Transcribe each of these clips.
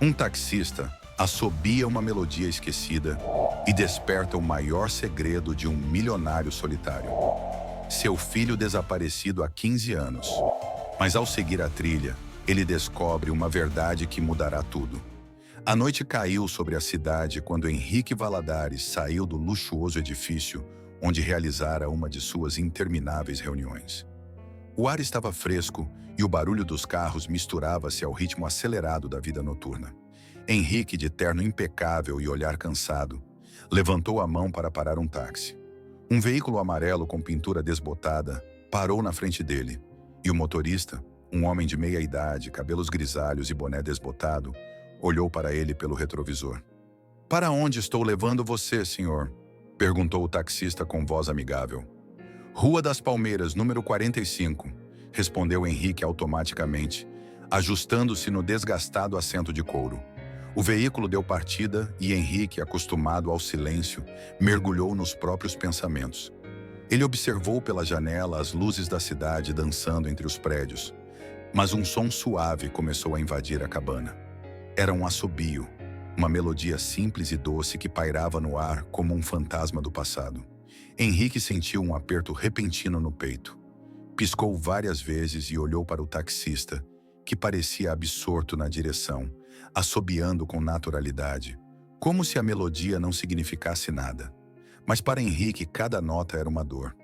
Um taxista assobia uma melodia esquecida e desperta o maior segredo de um milionário solitário. Seu filho desaparecido há 15 anos. Mas ao seguir a trilha, ele descobre uma verdade que mudará tudo. A noite caiu sobre a cidade quando Henrique Valadares saiu do luxuoso edifício onde realizara uma de suas intermináveis reuniões. O ar estava fresco e o barulho dos carros misturava-se ao ritmo acelerado da vida noturna. Henrique, de terno impecável e olhar cansado, levantou a mão para parar um táxi. Um veículo amarelo com pintura desbotada parou na frente dele, e o motorista, um homem de meia idade, cabelos grisalhos e boné desbotado, olhou para ele pelo retrovisor. "Para onde estou levando você, senhor?" perguntou o taxista com voz amigável. "Rua das Palmeiras, número 45", respondeu Henrique automaticamente, ajustando-se no desgastado assento de couro. O veículo deu partida e Henrique, acostumado ao silêncio, mergulhou nos próprios pensamentos. Ele observou pela janela as luzes da cidade dançando entre os prédios, mas um som suave começou a invadir a cabana. Era um assobio, uma melodia simples e doce que pairava no ar como um fantasma do passado. Henrique sentiu um aperto repentino no peito. Piscou várias vezes e olhou para o taxista, que parecia absorto na direção, assobiando com naturalidade, como se a melodia não significasse nada. Mas para Henrique cada nota era uma dor.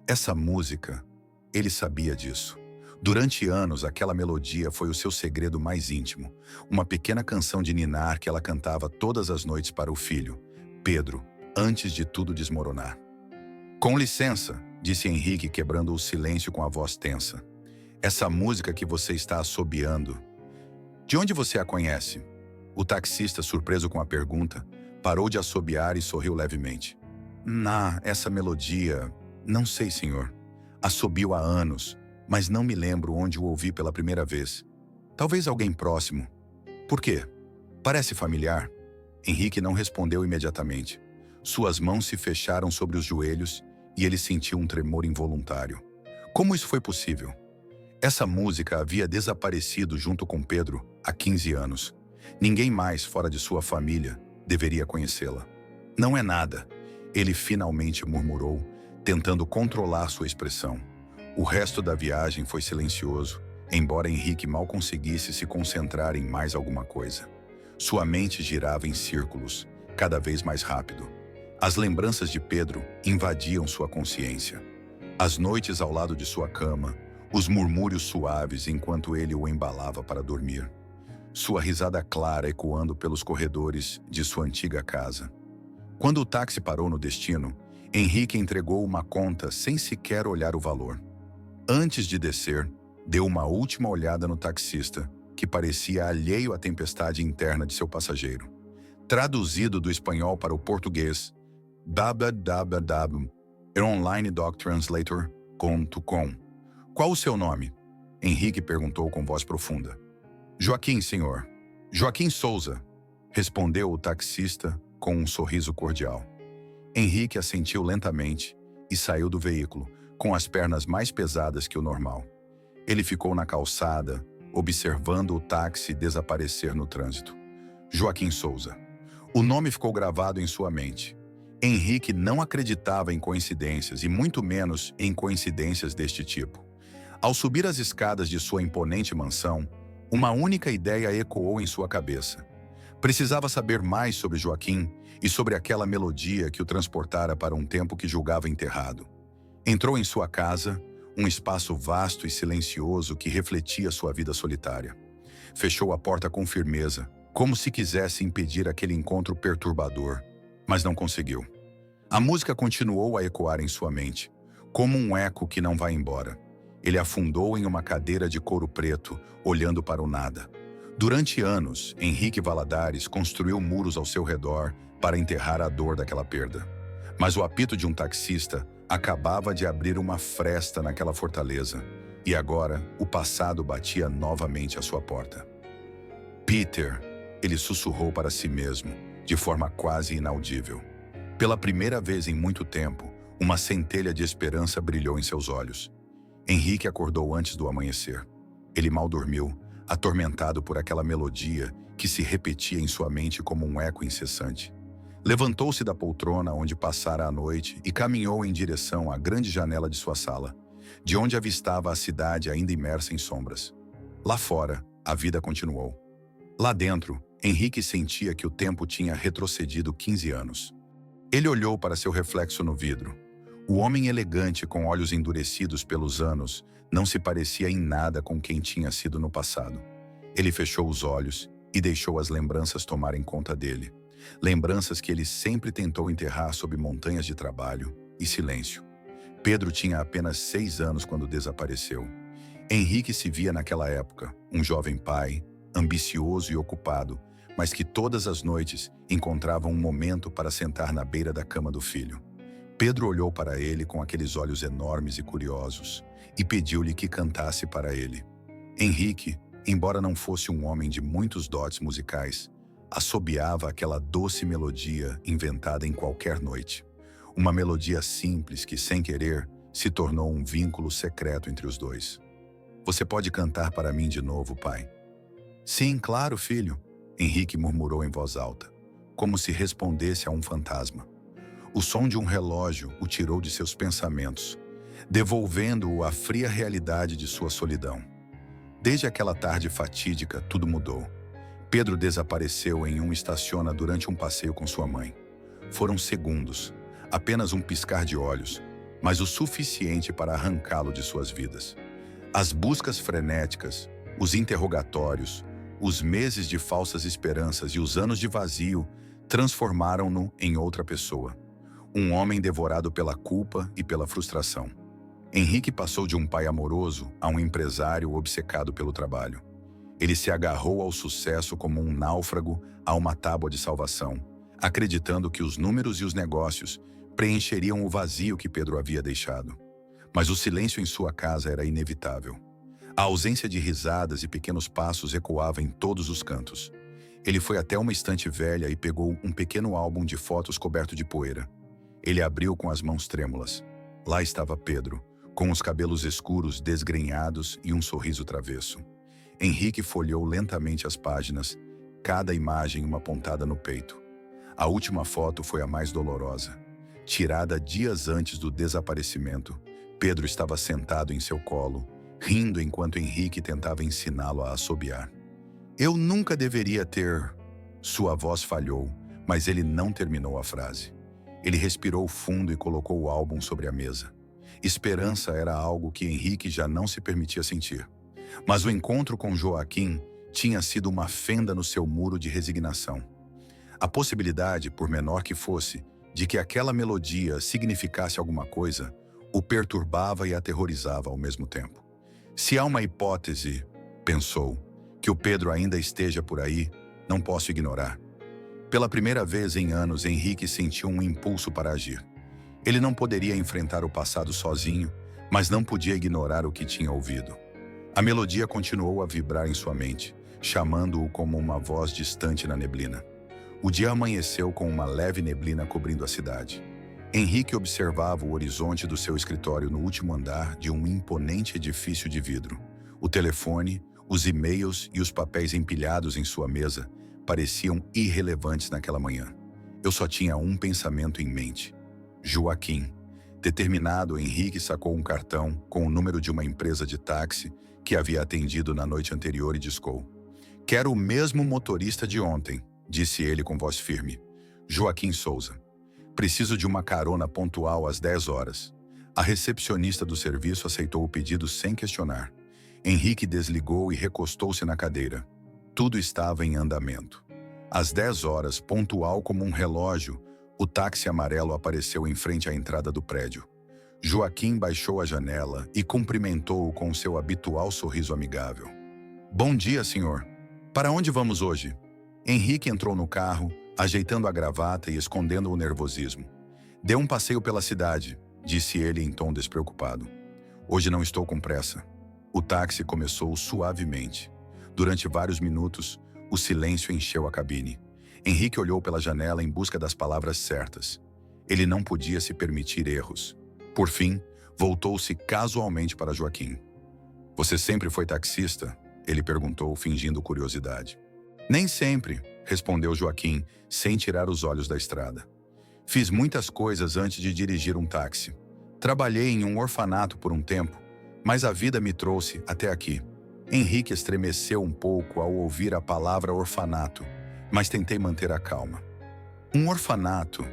Essa música, ele sabia disso. Durante anos, aquela melodia foi o seu segredo mais íntimo, uma pequena canção de ninar que ela cantava todas as noites para o filho, Pedro, antes de tudo desmoronar. "Com licença", disse Henrique, quebrando o silêncio com a voz tensa. "Essa música que você está assobiando, de onde você a conhece?" O taxista, surpreso com a pergunta, parou de assobiar e sorriu levemente. Essa melodia, não sei, senhor. Assobio há anos, mas não me lembro onde o ouvi pela primeira vez. Talvez alguém próximo." "Por quê? Parece familiar?" Henrique não respondeu imediatamente. Suas mãos se fecharam sobre os joelhos e ele sentiu um tremor involuntário. Como isso foi possível? Essa música havia desaparecido junto com Pedro há 15 anos. Ninguém mais fora de sua família deveria conhecê-la. "Não é nada", ele finalmente murmurou, tentando controlar sua expressão. O resto da viagem foi silencioso, embora Henrique mal conseguisse se concentrar em mais alguma coisa. Sua mente girava em círculos, cada vez mais rápido. As lembranças de Pedro invadiam sua consciência. As noites ao lado de sua cama, os murmúrios suaves enquanto ele o embalava para dormir. Sua risada clara ecoando pelos corredores de sua antiga casa. Quando o táxi parou no destino, Henrique entregou uma conta sem sequer olhar o valor. Antes de descer, deu uma última olhada no taxista, que parecia alheio à tempestade interna de seu passageiro. Traduzido do espanhol para o português, www.onlinedoctranslator.com. "Qual o seu nome?" Henrique perguntou com voz profunda. "Joaquim, senhor." "Joaquim Souza", respondeu o taxista com um sorriso cordial. Henrique assentiu lentamente e saiu do veículo, com as pernas mais pesadas que o normal. Ele ficou na calçada, observando o táxi desaparecer no trânsito. Joaquim Souza. O nome ficou gravado em sua mente. Henrique não acreditava em coincidências e muito menos em coincidências deste tipo. Ao subir as escadas de sua imponente mansão, uma única ideia ecoou em sua cabeça. Precisava saber mais sobre Joaquim e sobre aquela melodia que o transportara para um tempo que julgava enterrado. Entrou em sua casa, um espaço vasto e silencioso que refletia sua vida solitária. Fechou a porta com firmeza, como se quisesse impedir aquele encontro perturbador, mas não conseguiu. A música continuou a ecoar em sua mente, como um eco que não vai embora. Ele afundou em uma cadeira de couro preto, olhando para o nada. Durante anos, Henrique Valadares construiu muros ao seu redor para enterrar a dor daquela perda. Mas o apito de um taxista acabava de abrir uma fresta naquela fortaleza, e agora o passado batia novamente à sua porta. "Peter", ele sussurrou para si mesmo, de forma quase inaudível. Pela primeira vez em muito tempo, uma centelha de esperança brilhou em seus olhos. Henrique acordou antes do amanhecer. Ele mal dormiu, atormentado por aquela melodia que se repetia em sua mente como um eco incessante. Levantou-se da poltrona onde passara a noite e caminhou em direção à grande janela de sua sala, de onde avistava a cidade ainda imersa em sombras. Lá fora, a vida continuou. Lá dentro, Henrique sentia que o tempo tinha retrocedido 15 anos. Ele olhou para seu reflexo no vidro. O homem elegante com olhos endurecidos pelos anos não se parecia em nada com quem tinha sido no passado. Ele fechou os olhos e deixou as lembranças tomarem conta dele. Lembranças que ele sempre tentou enterrar sob montanhas de trabalho e silêncio. Pedro tinha apenas 6 anos quando desapareceu. Henrique se via naquela época, um jovem pai, ambicioso e ocupado, mas que todas as noites encontrava um momento para sentar na beira da cama do filho. Pedro olhou para ele com aqueles olhos enormes e curiosos e pediu-lhe que cantasse para ele. Henrique, embora não fosse um homem de muitos dotes musicais, assobiava aquela doce melodia inventada em qualquer noite. Uma melodia simples que, sem querer, se tornou um vínculo secreto entre os dois. Você pode cantar para mim de novo, pai? Sim, claro, filho, Henrique murmurou em voz alta, como se respondesse a um fantasma. O som de um relógio o tirou de seus pensamentos, devolvendo-o à fria realidade de sua solidão. Desde aquela tarde fatídica, tudo mudou. Pedro desapareceu em um estaciona durante um passeio com sua mãe. Foram segundos, apenas um piscar de olhos, mas o suficiente para arrancá-lo de suas vidas. As buscas frenéticas, os interrogatórios, os meses de falsas esperanças e os anos de vazio transformaram-no em outra pessoa. Um homem devorado pela culpa e pela frustração. Henrique passou de um pai amoroso a um empresário obcecado pelo trabalho. Ele se agarrou ao sucesso como um náufrago a uma tábua de salvação, acreditando que os números e os negócios preencheriam o vazio que Pedro havia deixado. Mas o silêncio em sua casa era inevitável. A ausência de risadas e pequenos passos ecoava em todos os cantos. Ele foi até uma estante velha e pegou um pequeno álbum de fotos coberto de poeira. Ele abriu com as mãos trêmulas. Lá estava Pedro, com os cabelos escuros desgrenhados e um sorriso travesso. Henrique folheou lentamente as páginas, cada imagem uma pontada no peito. A última foto foi a mais dolorosa. Tirada dias antes do desaparecimento, Pedro estava sentado em seu colo, rindo enquanto Henrique tentava ensiná-lo a assobiar. Eu nunca deveria ter... Sua voz falhou, mas ele não terminou a frase. Ele respirou fundo e colocou o álbum sobre a mesa. Esperança era algo que Henrique já não se permitia sentir. Mas o encontro com Joaquim tinha sido uma fenda no seu muro de resignação. A possibilidade, por menor que fosse, de que aquela melodia significasse alguma coisa, o perturbava e aterrorizava ao mesmo tempo. Se há uma hipótese, pensou, que o Pedro ainda esteja por aí, não posso ignorar. Pela primeira vez em anos, Henrique sentiu um impulso para agir. Ele não poderia enfrentar o passado sozinho, mas não podia ignorar o que tinha ouvido. A melodia continuou a vibrar em sua mente, chamando-o como uma voz distante na neblina. O dia amanheceu com uma leve neblina cobrindo a cidade. Henrique observava o horizonte do seu escritório no último andar de um imponente edifício de vidro. O telefone, os e-mails e os papéis empilhados em sua mesa pareciam irrelevantes naquela manhã. Eu só tinha um pensamento em mente. Joaquim. Determinado, Henrique sacou um cartão com o número de uma empresa de táxi que havia atendido na noite anterior e discou. Quero o mesmo motorista de ontem, disse ele com voz firme. Joaquim Souza. Preciso de uma carona pontual às 10 horas. A recepcionista do serviço aceitou o pedido sem questionar. Henrique desligou e recostou-se na cadeira. Tudo estava em andamento. Às 10 horas, pontual como um relógio, o táxi amarelo apareceu em frente à entrada do prédio. Joaquim baixou a janela e cumprimentou-o com seu habitual sorriso amigável. Bom dia, senhor. Para onde vamos hoje? Henrique entrou no carro, ajeitando a gravata e escondendo o nervosismo. Dê um passeio pela cidade, disse ele em tom despreocupado. Hoje não estou com pressa. O táxi começou suavemente. Durante vários minutos, o silêncio encheu a cabine. Henrique olhou pela janela em busca das palavras certas. Ele não podia se permitir erros. Por fim, voltou-se casualmente para Joaquim. Você sempre foi taxista? Ele perguntou, fingindo curiosidade. Nem sempre, respondeu Joaquim, sem tirar os olhos da estrada. Fiz muitas coisas antes de dirigir um táxi. Trabalhei em um orfanato por um tempo, mas a vida me trouxe até aqui. Henrique estremeceu um pouco ao ouvir a palavra orfanato, mas tentei manter a calma. Um orfanato?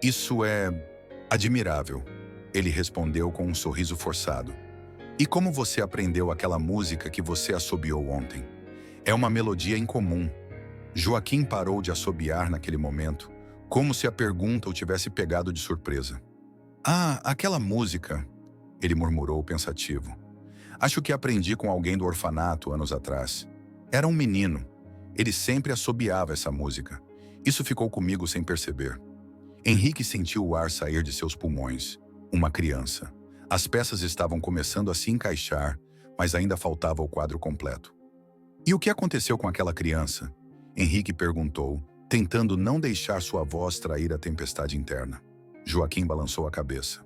Isso é admirável, ele respondeu com um sorriso forçado. E como você aprendeu aquela música que você assobiou ontem? É uma melodia incomum. Joaquim parou de assobiar naquele momento, como se a pergunta o tivesse pegado de surpresa. Ah, aquela música, ele murmurou pensativo. Acho que aprendi com alguém do orfanato anos atrás. Era um menino. Ele sempre assobiava essa música. Isso ficou comigo sem perceber. Henrique sentiu o ar sair de seus pulmões. Uma criança. As peças estavam começando a se encaixar, mas ainda faltava o quadro completo. E o que aconteceu com aquela criança? Henrique perguntou, tentando não deixar sua voz trair a tempestade interna. Joaquim balançou a cabeça.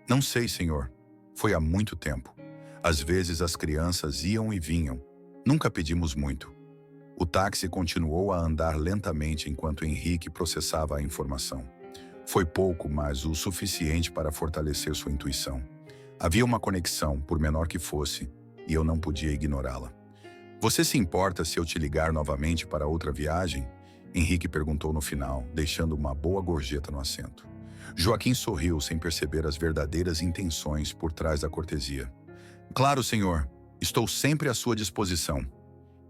Não sei, senhor. Foi há muito tempo. Às vezes as crianças iam e vinham. Nunca pedimos muito. O táxi continuou a andar lentamente enquanto Henrique processava a informação. Foi pouco, mas o suficiente para fortalecer sua intuição. Havia uma conexão, por menor que fosse, e eu não podia ignorá-la. Você se importa se eu te ligar novamente para outra viagem? Henrique perguntou no final, deixando uma boa gorjeta no assento. Joaquim sorriu sem perceber as verdadeiras intenções por trás da cortesia. Claro, senhor. Estou sempre à sua disposição.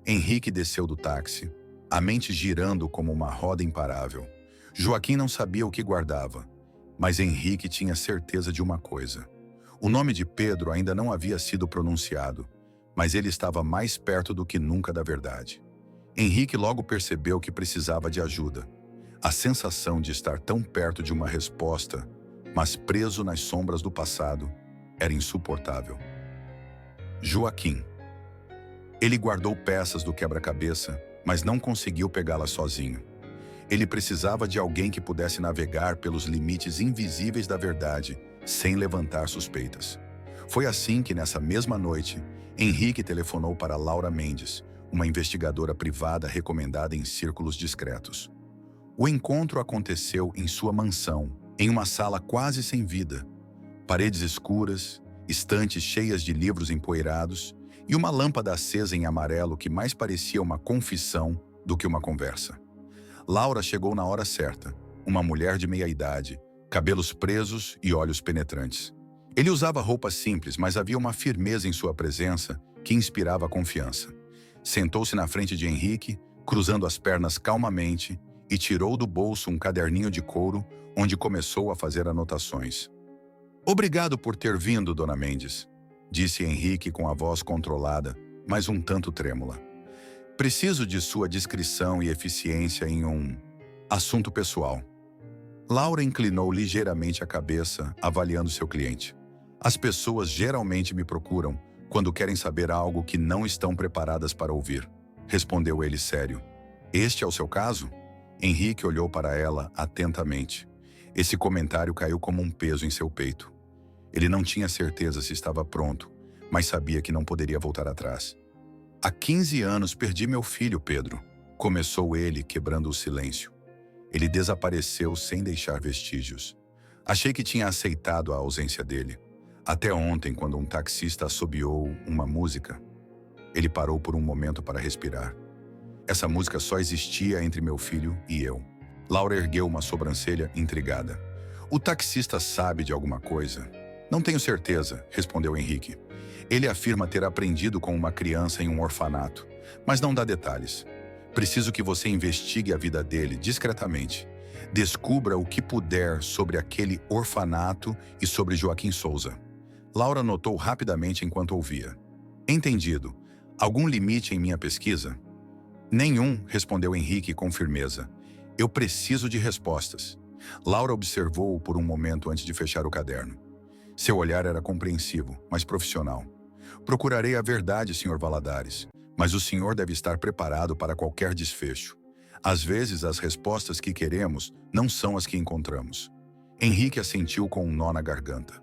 Henrique desceu do táxi, a mente girando como uma roda imparável. Joaquim não sabia o que guardava, mas Henrique tinha certeza de uma coisa. O nome de Pedro ainda não havia sido pronunciado, mas ele estava mais perto do que nunca da verdade. Henrique logo percebeu que precisava de ajuda. A sensação de estar tão perto de uma resposta, mas preso nas sombras do passado, era insuportável. Joaquim. Ele guardou peças do quebra-cabeça, mas não conseguiu pegá-las sozinho. Ele precisava de alguém que pudesse navegar pelos limites invisíveis da verdade, sem levantar suspeitas. Foi assim que, nessa mesma noite, Henrique telefonou para Laura Mendes, uma investigadora privada recomendada em círculos discretos. O encontro aconteceu em sua mansão, em uma sala quase sem vida. Paredes escuras, estantes cheias de livros empoeirados e uma lâmpada acesa em amarelo que mais parecia uma confissão do que uma conversa. Laura chegou na hora certa, uma mulher de meia-idade, cabelos presos e olhos penetrantes. Ele usava roupas simples, mas havia uma firmeza em sua presença que inspirava confiança. Sentou-se na frente de Henrique, cruzando as pernas calmamente, e tirou do bolso um caderninho de couro, onde começou a fazer anotações. Obrigado por ter vindo, dona Mendes, disse Henrique com a voz controlada, mas um tanto trêmula. Preciso de sua discrição e eficiência em um assunto pessoal. Laura inclinou ligeiramente a cabeça, avaliando seu cliente. As pessoas geralmente me procuram quando querem saber algo que não estão preparadas para ouvir, respondeu ele sério. Este é o seu caso? Henrique olhou para ela atentamente. Esse comentário caiu como um peso em seu peito. Ele não tinha certeza se estava pronto, mas sabia que não poderia voltar atrás. Há 15 anos perdi meu filho, Pedro, começou ele, quebrando o silêncio. Ele desapareceu sem deixar vestígios. Achei que tinha aceitado a ausência dele. Até ontem, quando um taxista assobiou uma música. Ele parou por um momento para respirar. Essa música só existia entre meu filho e eu. Laura ergueu uma sobrancelha intrigada. O taxista sabe de alguma coisa? Não tenho certeza, respondeu Henrique. Ele afirma ter aprendido com uma criança em um orfanato, mas não dá detalhes. Preciso que você investigue a vida dele discretamente. Descubra o que puder sobre aquele orfanato e sobre Joaquim Souza. Laura notou rapidamente enquanto ouvia. Entendido. Algum limite em minha pesquisa? Nenhum, respondeu Henrique com firmeza. Eu preciso de respostas. Laura observou-o por um momento antes de fechar o caderno. Seu olhar era compreensivo, mas profissional. Procurarei a verdade, Sr. Valadares, mas o senhor deve estar preparado para qualquer desfecho. Às vezes, as respostas que queremos não são as que encontramos. Henrique assentiu com um nó na garganta.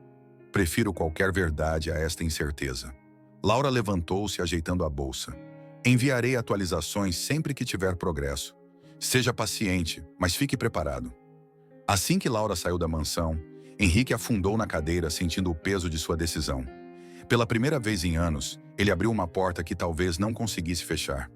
Prefiro qualquer verdade a esta incerteza. Laura levantou-se ajeitando a bolsa. Enviarei atualizações sempre que tiver progresso. Seja paciente, mas fique preparado. Assim que Laura saiu da mansão, Henrique afundou na cadeira sentindo o peso de sua decisão. Pela primeira vez em anos, ele abriu uma porta que talvez não conseguisse fechar.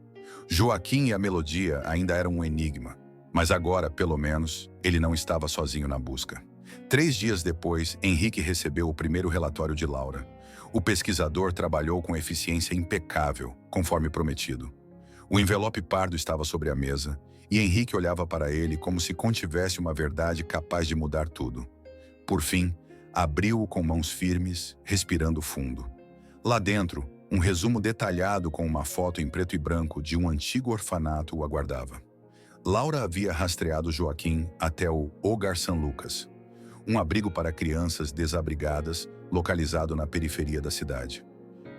Joaquim e a melodia ainda eram um enigma, mas agora, pelo menos, ele não estava sozinho na busca. 3 dias depois, Henrique recebeu o primeiro relatório de Laura. O pesquisador trabalhou com eficiência impecável, conforme prometido. O envelope pardo estava sobre a mesa, e Henrique olhava para ele como se contivesse uma verdade capaz de mudar tudo. Por fim, abriu-o com mãos firmes, respirando fundo. Lá dentro, um resumo detalhado com uma foto em preto e branco de um antigo orfanato o aguardava. Laura havia rastreado Joaquim até o Hogar San Lucas, um abrigo para crianças desabrigadas localizado na periferia da cidade.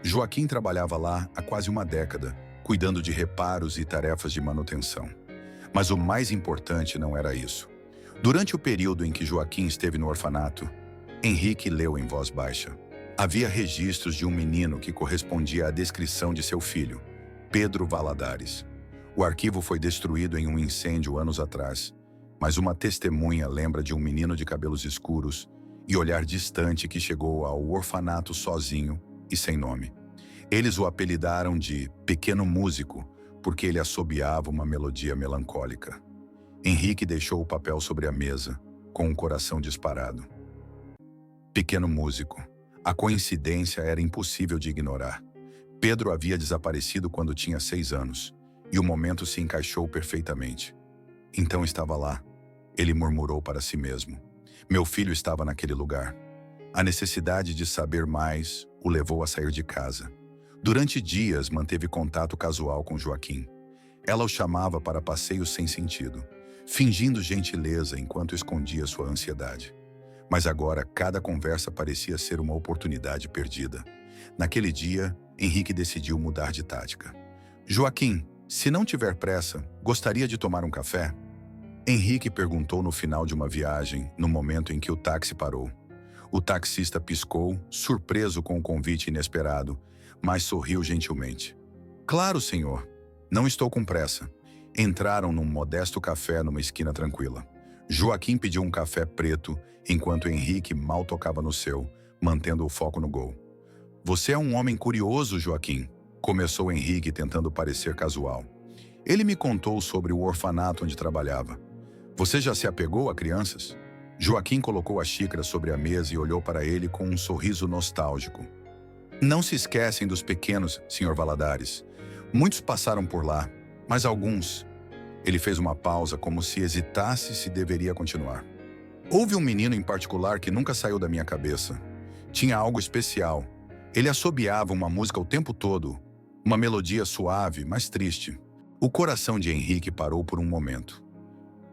Joaquim trabalhava lá há quase uma década, cuidando de reparos e tarefas de manutenção. Mas o mais importante não era isso. Durante o período em que Joaquim esteve no orfanato, Henrique leu em voz baixa. Havia registros de um menino que correspondia à descrição de seu filho, Pedro Valadares. O arquivo foi destruído em um incêndio anos atrás, mas uma testemunha lembra de um menino de cabelos escuros e olhar distante que chegou ao orfanato sozinho e sem nome. Eles o apelidaram de Pequeno Músico, porque ele assobiava uma melodia melancólica. Henrique deixou o papel sobre a mesa, com o coração disparado. Pequeno Músico. A coincidência era impossível de ignorar. Pedro havia desaparecido quando tinha 6 anos, e o momento se encaixou perfeitamente. Então estava lá. Ele murmurou para si mesmo. Meu filho estava naquele lugar. A necessidade de saber mais o levou a sair de casa. Durante dias manteve contato casual com Joaquim. Ela o chamava para passeios sem sentido, fingindo gentileza enquanto escondia sua ansiedade. Mas agora cada conversa parecia ser uma oportunidade perdida. Naquele dia, Henrique decidiu mudar de tática. Joaquim, se não tiver pressa, gostaria de tomar um café? Henrique perguntou no final de uma viagem, no momento em que o táxi parou. O taxista piscou, surpreso com o convite inesperado, mas sorriu gentilmente. Claro, senhor. Não estou com pressa. Entraram num modesto café numa esquina tranquila. Joaquim pediu um café preto, enquanto Henrique mal tocava no seu, mantendo o foco no gol. Você é um homem curioso, Joaquim, começou Henrique tentando parecer casual. Ele me contou sobre o orfanato onde trabalhava. Você já se apegou a crianças? Joaquim colocou a xícara sobre a mesa e olhou para ele com um sorriso nostálgico. Não se esquecem dos pequenos, Sr. Valadares. Muitos passaram por lá, mas alguns... Ele fez uma pausa como se hesitasse se deveria continuar. Houve um menino em particular que nunca saiu da minha cabeça. Tinha algo especial. Ele assobiava uma música o tempo todo, uma melodia suave, mas triste. O coração de Henrique parou por um momento.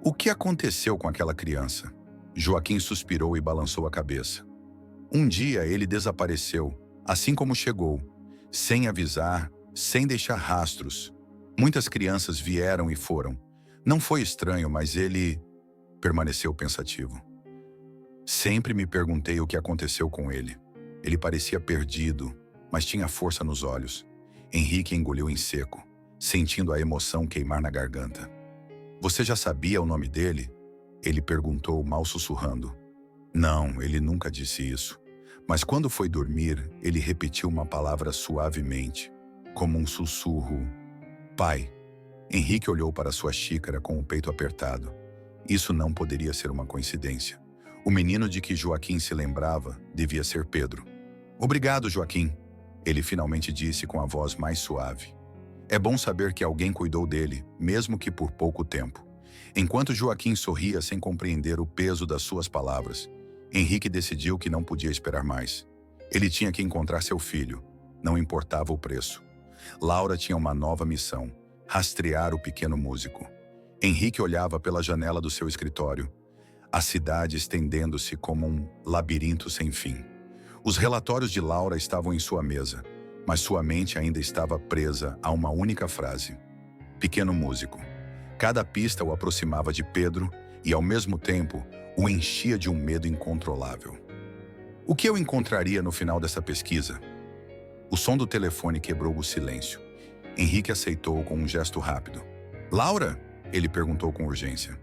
O que aconteceu com aquela criança? Joaquim suspirou e balançou a cabeça. Um dia ele desapareceu, assim como chegou, sem avisar, sem deixar rastros. Muitas crianças vieram e foram. Não foi estranho, mas ele permaneceu pensativo. Sempre me perguntei o que aconteceu com ele. Ele parecia perdido, mas tinha força nos olhos. Henrique engoliu em seco, sentindo a emoção queimar na garganta. Você já sabia o nome dele? Ele perguntou, mal sussurrando. Não, ele nunca disse isso. Mas quando foi dormir, ele repetiu uma palavra suavemente, como um sussurro. Pai. Henrique olhou para sua xícara com o peito apertado. Isso não poderia ser uma coincidência. O menino de que Joaquim se lembrava devia ser Pedro. Obrigado, Joaquim, ele finalmente disse com a voz mais suave. É bom saber que alguém cuidou dele, mesmo que por pouco tempo. Enquanto Joaquim sorria sem compreender o peso das suas palavras, Henrique decidiu que não podia esperar mais. Ele tinha que encontrar seu filho, não importava o preço. Laura tinha uma nova missão, rastrear o pequeno músico. Henrique olhava pela janela do seu escritório, a cidade estendendo-se como um labirinto sem fim. Os relatórios de Laura estavam em sua mesa, mas sua mente ainda estava presa a uma única frase. Pequeno músico. Cada pista o aproximava de Pedro e, ao mesmo tempo, o enchia de um medo incontrolável. O que eu encontraria no final dessa pesquisa? O som do telefone quebrou o silêncio. Henrique aceitou com um gesto rápido. Laura? Ele perguntou com urgência.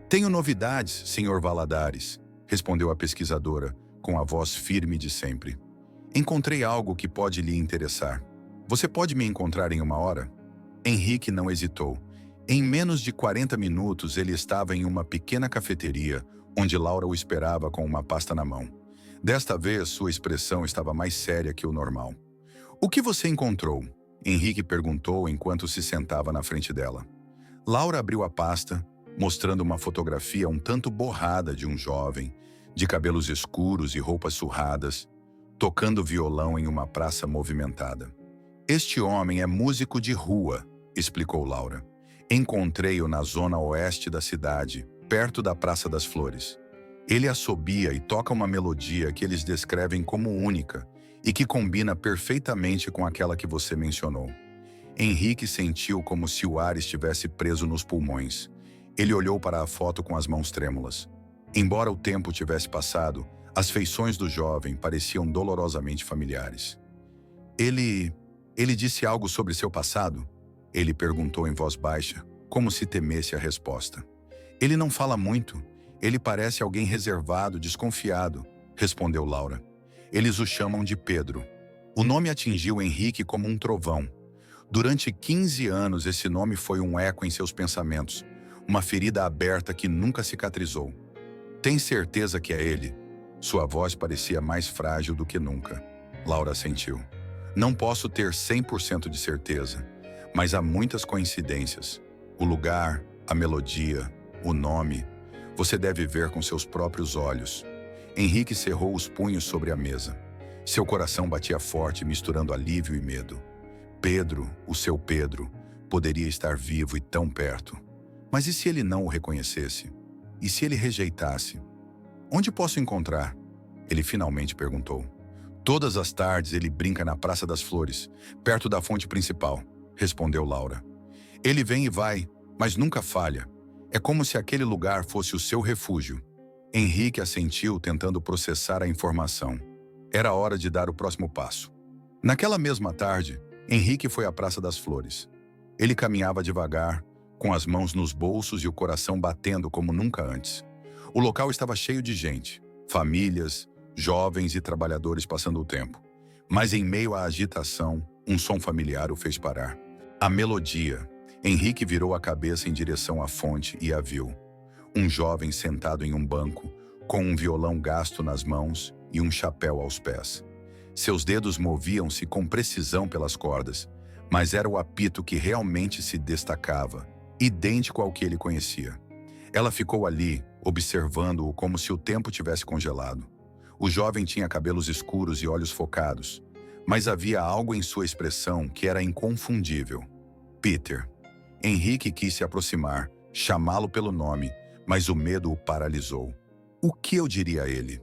Tenho novidades, Sr. Valadares, respondeu a pesquisadora, com a voz firme de sempre. Encontrei algo que pode lhe interessar. Você pode me encontrar em 1 hora? Henrique não hesitou. Em menos de 40 minutos, ele estava em uma pequena cafeteria, onde Laura o esperava com uma pasta na mão. Desta vez, sua expressão estava mais séria que o normal. O que você encontrou? Henrique perguntou enquanto se sentava na frente dela. Laura abriu a pasta, mostrando uma fotografia um tanto borrada de um jovem, de cabelos escuros e roupas surradas, tocando violão em uma praça movimentada. Este homem é músico de rua, explicou Laura. Encontrei-o na zona oeste da cidade, perto da Praça das Flores. Ele assobia e toca uma melodia que eles descrevem como única e que combina perfeitamente com aquela que você mencionou. Henrique sentiu como se o ar estivesse preso nos pulmões. Ele olhou para a foto com as mãos trêmulas. Embora o tempo tivesse passado, as feições do jovem pareciam dolorosamente familiares. Ele disse algo sobre seu passado? Ele perguntou em voz baixa, como se temesse a resposta. Ele não fala muito. Ele parece alguém reservado, desconfiado, respondeu Laura. Eles o chamam de Pedro. O nome atingiu Henrique como um trovão. Durante 15 anos, esse nome foi um eco em seus pensamentos, uma ferida aberta que nunca cicatrizou. Tem certeza que é ele? Sua voz parecia mais frágil do que nunca. Laura sentiu. Não posso ter 100% de certeza, mas há muitas coincidências. O lugar, a melodia, o nome. Você deve ver com seus próprios olhos. Henrique cerrou os punhos sobre a mesa. Seu coração batia forte, misturando alívio e medo. Pedro, o seu Pedro, poderia estar vivo e tão perto. Mas e se ele não o reconhecesse? E se ele rejeitasse? Onde posso encontrar? Ele finalmente perguntou. Todas as tardes ele brinca na Praça das Flores, perto da fonte principal, respondeu Laura. Ele vem e vai, mas nunca falha. É como se aquele lugar fosse o seu refúgio. Henrique assentiu, tentando processar a informação. Era hora de dar o próximo passo. Naquela mesma tarde, Henrique foi à Praça das Flores. Ele caminhava devagar, com as mãos nos bolsos e o coração batendo como nunca antes. O local estava cheio de gente, famílias, jovens e trabalhadores passando o tempo. Mas em meio à agitação, um som familiar o fez parar. A melodia. Henrique virou a cabeça em direção à fonte e a viu. Um jovem sentado em um banco, com um violão gasto nas mãos e um chapéu aos pés. Seus dedos moviam-se com precisão pelas cordas, mas era o apito que realmente se destacava, idêntico ao que ele conhecia. Ela ficou ali, observando-o como se o tempo tivesse congelado. O jovem tinha cabelos escuros e olhos focados, mas havia algo em sua expressão que era inconfundível. Peter. Henrique quis se aproximar, chamá-lo pelo nome, mas o medo o paralisou. O que eu diria a ele?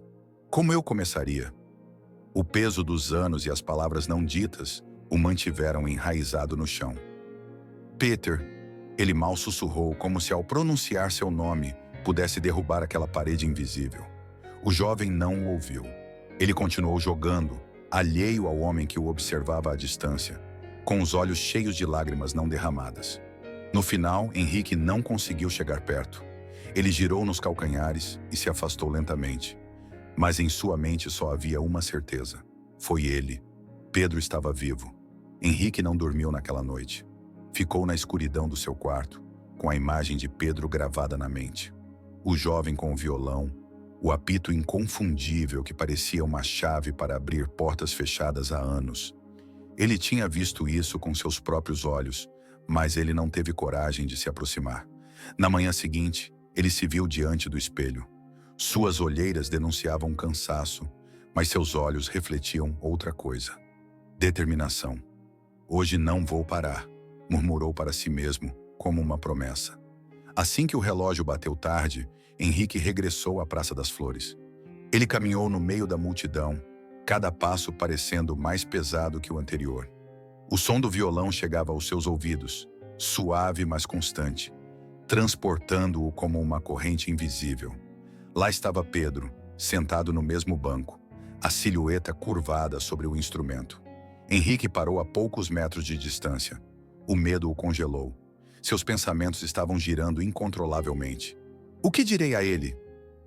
Como eu começaria? O peso dos anos e as palavras não ditas o mantiveram enraizado no chão. Peter, ele mal sussurrou, como se ao pronunciar seu nome pudesse derrubar aquela parede invisível. O jovem não o ouviu. Ele continuou jogando, alheio ao homem que o observava à distância, com os olhos cheios de lágrimas não derramadas. No final, Henrique não conseguiu chegar perto. Ele girou nos calcanhares e se afastou lentamente. Mas em sua mente só havia uma certeza. Foi ele. Pedro estava vivo. Henrique não dormiu naquela noite. Ficou na escuridão do seu quarto, com a imagem de Pedro gravada na mente. O jovem com o violão, o apito inconfundível que parecia uma chave para abrir portas fechadas há anos. Ele tinha visto isso com seus próprios olhos, mas ele não teve coragem de se aproximar. Na manhã seguinte, ele se viu diante do espelho. Suas olheiras denunciavam cansaço, mas seus olhos refletiam outra coisa. Determinação. Hoje não vou parar, murmurou para si mesmo, como uma promessa. Assim que o relógio bateu tarde, Henrique regressou à Praça das Flores. Ele caminhou no meio da multidão, cada passo parecendo mais pesado que o anterior. O som do violão chegava aos seus ouvidos, suave mas constante, transportando-o como uma corrente invisível. Lá estava Pedro, sentado no mesmo banco, a silhueta curvada sobre o instrumento. Henrique parou a poucos metros de distância, O medo o congelou. Seus pensamentos estavam girando incontrolavelmente. O que direi a ele?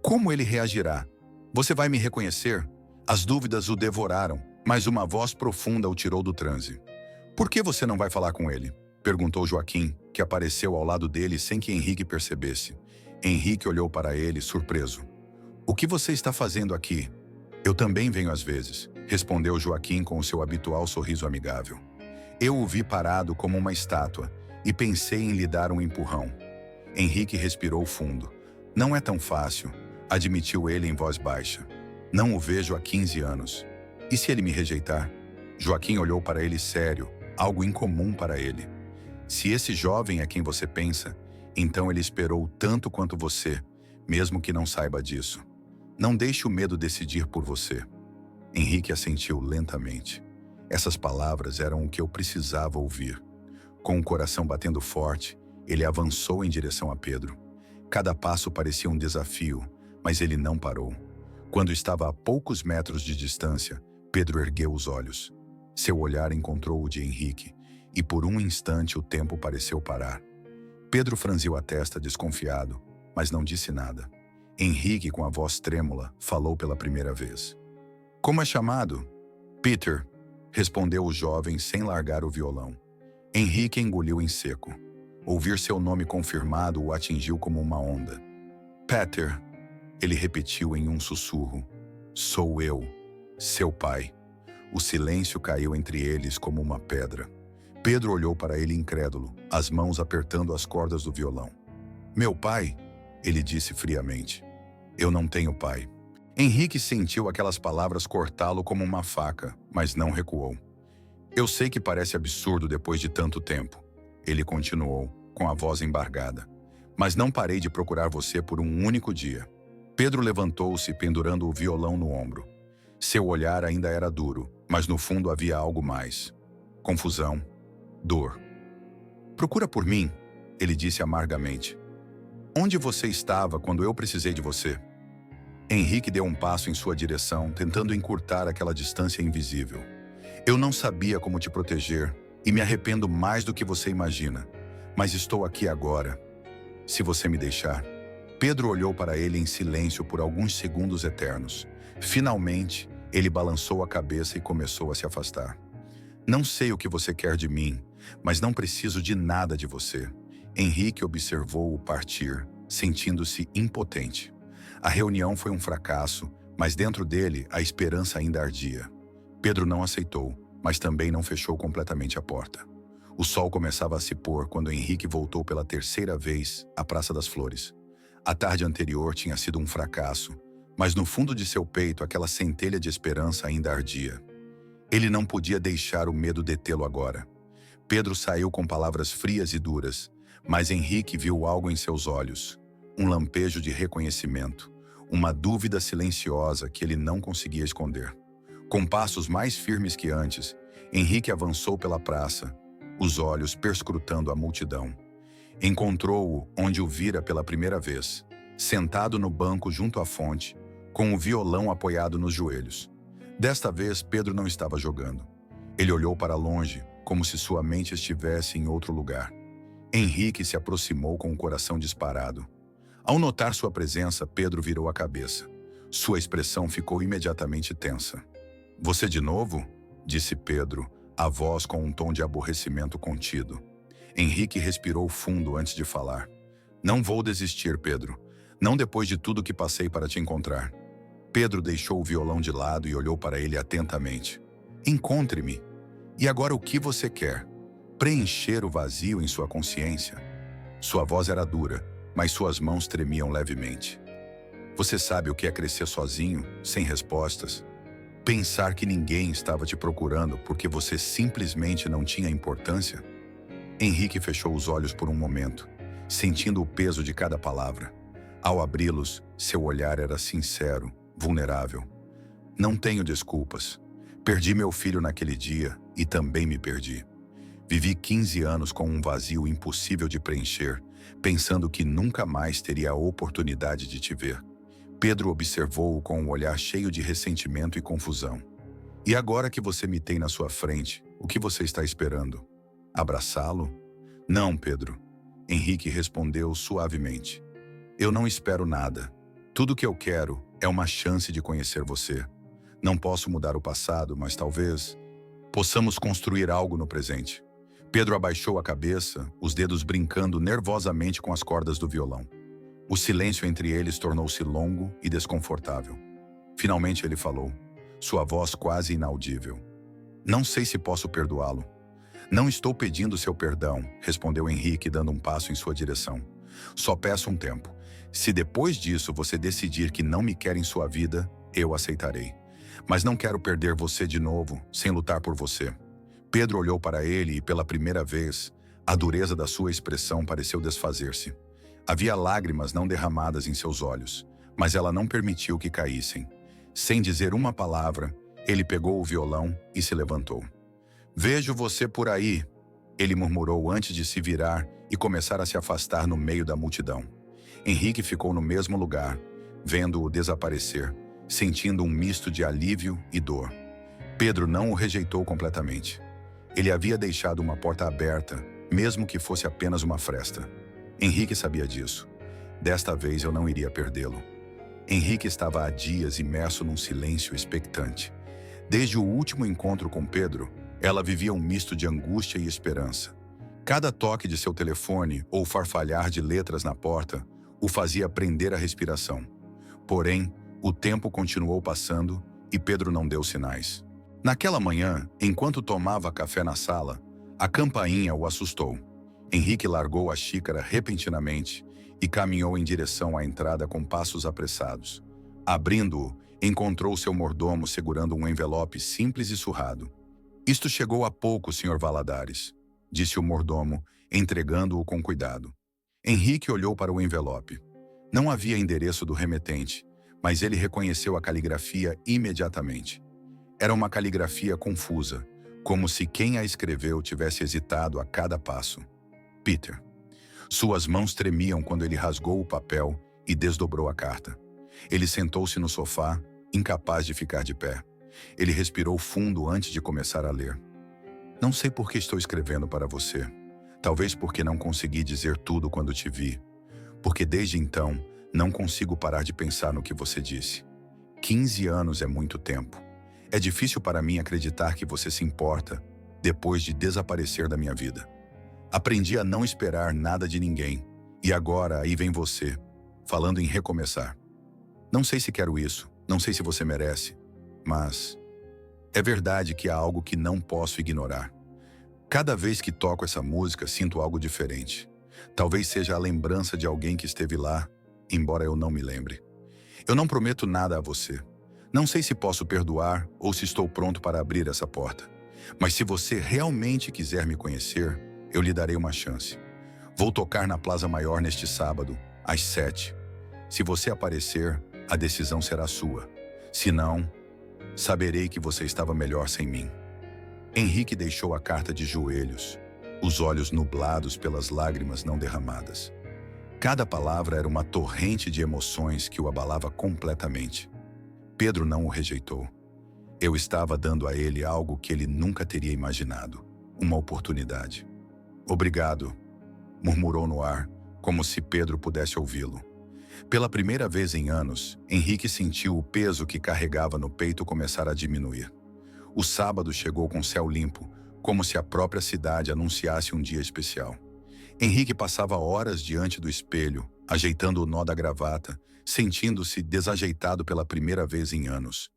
Como ele reagirá? Você vai me reconhecer? As dúvidas o devoraram, mas uma voz profunda o tirou do transe. Por que você não vai falar com ele? Perguntou Joaquim, que apareceu ao lado dele sem que Henrique percebesse. Henrique olhou para ele, surpreso. O que você está fazendo aqui? Eu também venho às vezes, respondeu Joaquim com o seu habitual sorriso amigável. Eu o vi parado como uma estátua e pensei em lhe dar um empurrão. Henrique respirou fundo. Não é tão fácil, admitiu ele em voz baixa. Não o vejo há 15 anos. E se ele me rejeitar? Joaquim olhou para ele sério, algo incomum para ele. Se esse jovem é quem você pensa, então ele esperou tanto quanto você, mesmo que não saiba disso. Não deixe o medo decidir por você. Henrique assentiu lentamente. Essas palavras eram o que eu precisava ouvir. Com o coração batendo forte, ele avançou em direção a Pedro. Cada passo parecia um desafio, mas ele não parou. Quando estava a poucos metros de distância, Pedro ergueu os olhos. Seu olhar encontrou o de Henrique, e por um instante o tempo pareceu parar. Pedro franziu a testa desconfiado, mas não disse nada. Henrique, com a voz trêmula, falou pela primeira vez. Como é chamado? Peter, respondeu o jovem sem largar o violão. Henrique engoliu em seco. Ouvir seu nome confirmado o atingiu como uma onda. Peter, ele repetiu em um sussurro. Sou eu, seu pai. O silêncio caiu entre eles como uma pedra. Pedro olhou para ele incrédulo, as mãos apertando as cordas do violão. Meu pai? Ele disse friamente. Eu não tenho pai. Henrique sentiu aquelas palavras cortá-lo como uma faca, mas não recuou. Eu sei que parece absurdo depois de tanto tempo. Ele continuou, com a voz embargada. Mas não parei de procurar você por um único dia. Pedro levantou-se, pendurando o violão no ombro. Seu olhar ainda era duro, mas no fundo havia algo mais. Confusão. Dor. Procura por mim, ele disse amargamente. Onde você estava quando eu precisei de você? Henrique deu um passo em sua direção, tentando encurtar aquela distância invisível. Eu não sabia como te proteger, e me arrependo mais do que você imagina. Mas estou aqui agora. Se você me deixar. Pedro olhou para ele em silêncio por alguns segundos eternos. Finalmente, ele balançou a cabeça e começou a se afastar. Não sei o que você quer de mim, mas não preciso de nada de você. Henrique observou-o partir, sentindo-se impotente. A reunião foi um fracasso, mas dentro dele a esperança ainda ardia. Pedro não aceitou, mas também não fechou completamente a porta. O sol começava a se pôr quando Henrique voltou pela terceira vez à Praça das Flores. A tarde anterior tinha sido um fracasso, mas no fundo de seu peito aquela centelha de esperança ainda ardia. Ele não podia deixar o medo detê-lo agora. Pedro saiu com palavras frias e duras, mas Henrique viu algo em seus olhos, um lampejo de reconhecimento, uma dúvida silenciosa que ele não conseguia esconder. Com passos mais firmes que antes, Henrique avançou pela praça, os olhos perscrutando a multidão. Encontrou-o onde o vira pela primeira vez, sentado no banco junto à fonte, com o violão apoiado nos joelhos. Desta vez, Pedro não estava jogando. Ele olhou para longe, como se sua mente estivesse em outro lugar. Henrique se aproximou com o coração disparado. Ao notar sua presença, Pedro virou a cabeça. Sua expressão ficou imediatamente tensa. Você de novo? Disse Pedro, a voz com um tom de aborrecimento contido. Henrique respirou fundo antes de falar. Não vou desistir, Pedro. Não depois de tudo que passei para te encontrar. Pedro deixou o violão de lado e olhou para ele atentamente. Encontre-me. E agora o que você quer? Preencher o vazio em sua consciência? Sua voz era dura, mas suas mãos tremiam levemente. Você sabe o que é crescer sozinho, sem respostas? Pensar que ninguém estava te procurando porque você simplesmente não tinha importância? Henrique fechou os olhos por um momento, sentindo o peso de cada palavra. Ao abri-los, seu olhar era sincero, vulnerável. Não tenho desculpas. Perdi meu filho naquele dia e também me perdi. Vivi 15 anos com um vazio impossível de preencher, pensando que nunca mais teria a oportunidade de te ver. Pedro observou-o com um olhar cheio de ressentimento e confusão. E agora que você me tem na sua frente, o que você está esperando? Abraçá-lo? Não, Pedro. Henrique respondeu suavemente. Eu não espero nada. Tudo que eu quero é uma chance de conhecer você. Não posso mudar o passado, mas talvez possamos construir algo no presente. Pedro abaixou a cabeça, os dedos brincando nervosamente com as cordas do violão. O silêncio entre eles tornou-se longo e desconfortável. Finalmente ele falou, sua voz quase inaudível. Não sei se posso perdoá-lo. Não estou pedindo seu perdão, respondeu Henrique, dando um passo em sua direção. Só peço um tempo. Se depois disso você decidir que não me quer em sua vida, eu aceitarei. Mas não quero perder você de novo, sem lutar por você. Pedro olhou para ele e, pela primeira vez, a dureza da sua expressão pareceu desfazer-se. Havia lágrimas não derramadas em seus olhos, mas ela não permitiu que caíssem. Sem dizer uma palavra, ele pegou o violão e se levantou. Vejo você por aí, ele murmurou antes de se virar e começar a se afastar no meio da multidão. Henrique ficou no mesmo lugar, vendo-o desaparecer, sentindo um misto de alívio e dor. Pedro não o rejeitou completamente. Ele havia deixado uma porta aberta, mesmo que fosse apenas uma fresta. Henrique sabia disso. Desta vez eu não iria perdê-lo. Henrique estava há dias imerso num silêncio expectante. Desde o último encontro com Pedro, ela vivia um misto de angústia e esperança. Cada toque de seu telefone ou farfalhar de letras na porta o fazia prender a respiração. Porém, o tempo continuou passando e Pedro não deu sinais. Naquela manhã, enquanto tomava café na sala, a campainha o assustou. Henrique largou a xícara repentinamente e caminhou em direção à entrada com passos apressados. Abrindo-o, encontrou seu mordomo segurando um envelope simples e surrado. Isto chegou há pouco, Sr. Valadares, disse o mordomo, entregando-o com cuidado. Henrique olhou para o envelope. Não havia endereço do remetente, mas ele reconheceu a caligrafia imediatamente. Era uma caligrafia confusa, como se quem a escreveu tivesse hesitado a cada passo. Peter. Suas mãos tremiam quando ele rasgou o papel e desdobrou a carta. Ele sentou-se no sofá, incapaz de ficar de pé. Ele respirou fundo antes de começar a ler. Não sei por que estou escrevendo para você. Talvez porque não consegui dizer tudo quando te vi. Porque desde então, não consigo parar de pensar no que você disse. 15 anos é muito tempo. É difícil para mim acreditar que você se importa depois de desaparecer da minha vida. Aprendi a não esperar nada de ninguém. E agora aí vem você, falando em recomeçar. Não sei se quero isso, não sei se você merece, mas é verdade que há algo que não posso ignorar. Cada vez que toco essa música, sinto algo diferente. Talvez seja a lembrança de alguém que esteve lá, embora eu não me lembre. Eu não prometo nada a você. Não sei se posso perdoar ou se estou pronto para abrir essa porta. Mas se você realmente quiser me conhecer, eu lhe darei uma chance. Vou tocar na Plaza Maior neste sábado, às 7. Se você aparecer, a decisão será sua. Se não, saberei que você estava melhor sem mim. Henrique deixou a carta de joelhos, os olhos nublados pelas lágrimas não derramadas. Cada palavra era uma torrente de emoções que o abalava completamente. Pedro não o rejeitou. Eu estava dando a ele algo que ele nunca teria imaginado, uma oportunidade. Obrigado, murmurou no ar, como se Pedro pudesse ouvi-lo. Pela primeira vez em anos, Henrique sentiu o peso que carregava no peito começar a diminuir. O sábado chegou com céu limpo, como se a própria cidade anunciasse um dia especial. Henrique passava horas diante do espelho, ajeitando o nó da gravata, sentindo-se desajeitado pela primeira vez em anos.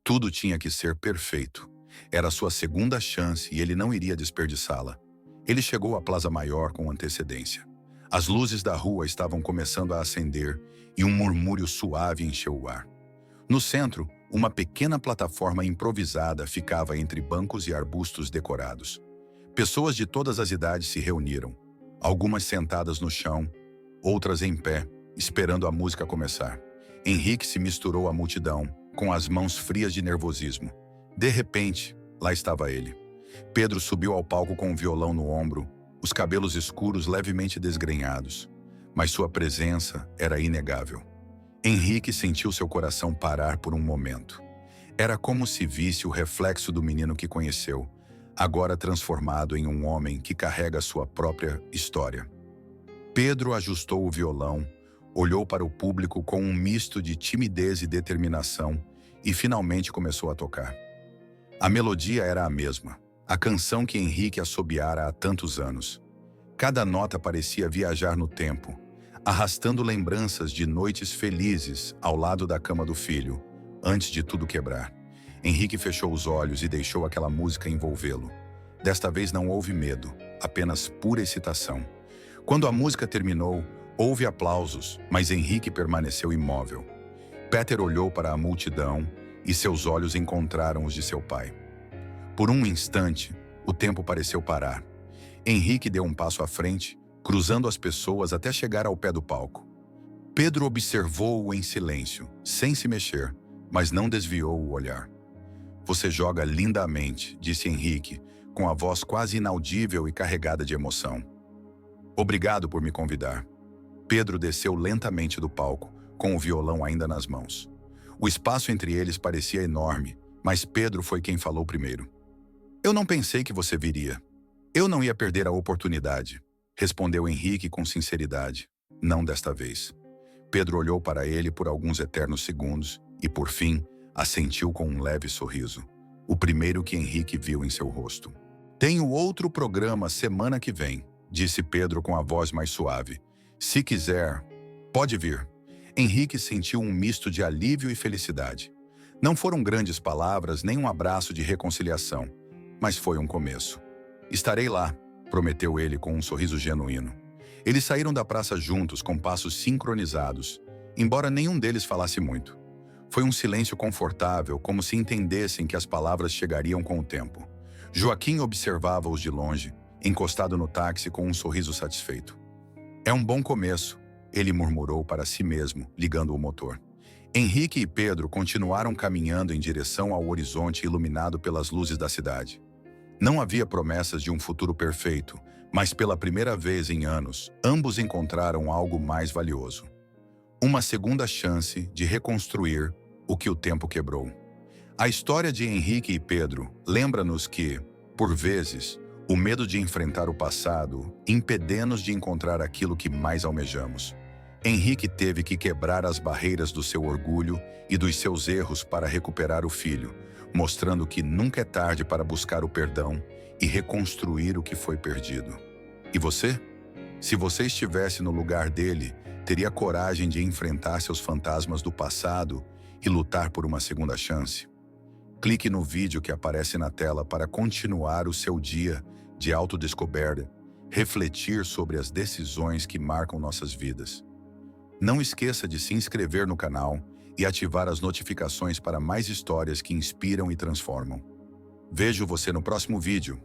Tudo tinha que ser perfeito. Era sua segunda chance e ele não iria desperdiçá-la. Ele chegou à Plaza Maior com antecedência. As luzes da rua estavam começando a acender e um murmúrio suave encheu o ar. No centro, uma pequena plataforma improvisada ficava entre bancos e arbustos decorados. Pessoas de todas as idades se reuniram, algumas sentadas no chão, outras em pé, esperando a música começar. Henrique se misturou à multidão, com as mãos frias de nervosismo. De repente, lá estava ele. Pedro subiu ao palco com um violão no ombro, os cabelos escuros levemente desgrenhados, mas sua presença era inegável. Henrique sentiu seu coração parar por um momento. Era como se visse o reflexo do menino que conheceu, agora transformado em um homem que carrega sua própria história. Pedro ajustou o violão, olhou para o público com um misto de timidez e determinação e finalmente começou a tocar. A melodia era a mesma, a canção que Henrique assobiara há tantos anos. Cada nota parecia viajar no tempo, arrastando lembranças de noites felizes ao lado da cama do filho, antes de tudo quebrar. Henrique fechou os olhos e deixou aquela música envolvê-lo. Desta vez não houve medo, apenas pura excitação. Quando a música terminou, houve aplausos, mas Henrique permaneceu imóvel. Peter olhou para a multidão e seus olhos encontraram os de seu pai. Por um instante, o tempo pareceu parar. Henrique deu um passo à frente, cruzando as pessoas até chegar ao pé do palco. Pedro observou-o em silêncio, sem se mexer, mas não desviou o olhar. "Você joga lindamente", disse Henrique, com a voz quase inaudível e carregada de emoção. "Obrigado por me convidar." Pedro desceu lentamente do palco, com o violão ainda nas mãos. O espaço entre eles parecia enorme, mas Pedro foi quem falou primeiro. "Eu não pensei que você viria. Eu não ia perder a oportunidade", respondeu Henrique com sinceridade. "Não desta vez." Pedro olhou para ele por alguns eternos segundos e, por fim, assentiu com um leve sorriso, o primeiro que Henrique viu em seu rosto. "Tenho outro programa semana que vem", disse Pedro com a voz mais suave. "Se quiser, pode vir." Henrique sentiu um misto de alívio e felicidade. Não foram grandes palavras nem um abraço de reconciliação, mas foi um começo. "Estarei lá", prometeu ele com um sorriso genuíno. Eles saíram da praça juntos com passos sincronizados, embora nenhum deles falasse muito. Foi um silêncio confortável, como se entendessem que as palavras chegariam com o tempo. Joaquim observava-os de longe, encostado no táxi com um sorriso satisfeito. "É um bom começo", ele murmurou para si mesmo, ligando o motor. Henrique e Pedro continuaram caminhando em direção ao horizonte iluminado pelas luzes da cidade. Não havia promessas de um futuro perfeito, mas pela primeira vez em anos, ambos encontraram algo mais valioso. Uma segunda chance de reconstruir o que o tempo quebrou. A história de Henrique e Pedro lembra-nos que, por vezes, o medo de enfrentar o passado impede-nos de encontrar aquilo que mais almejamos. Henrique teve que quebrar as barreiras do seu orgulho e dos seus erros para recuperar o filho, mostrando que nunca é tarde para buscar o perdão e reconstruir o que foi perdido. E você? Se você estivesse no lugar dele, teria coragem de enfrentar seus fantasmas do passado e lutar por uma segunda chance? Clique no vídeo que aparece na tela para continuar o seu dia de autodescoberta, refletir sobre as decisões que marcam nossas vidas. Não esqueça de se inscrever no canal e ativar as notificações para mais histórias que inspiram e transformam. Vejo você no próximo vídeo.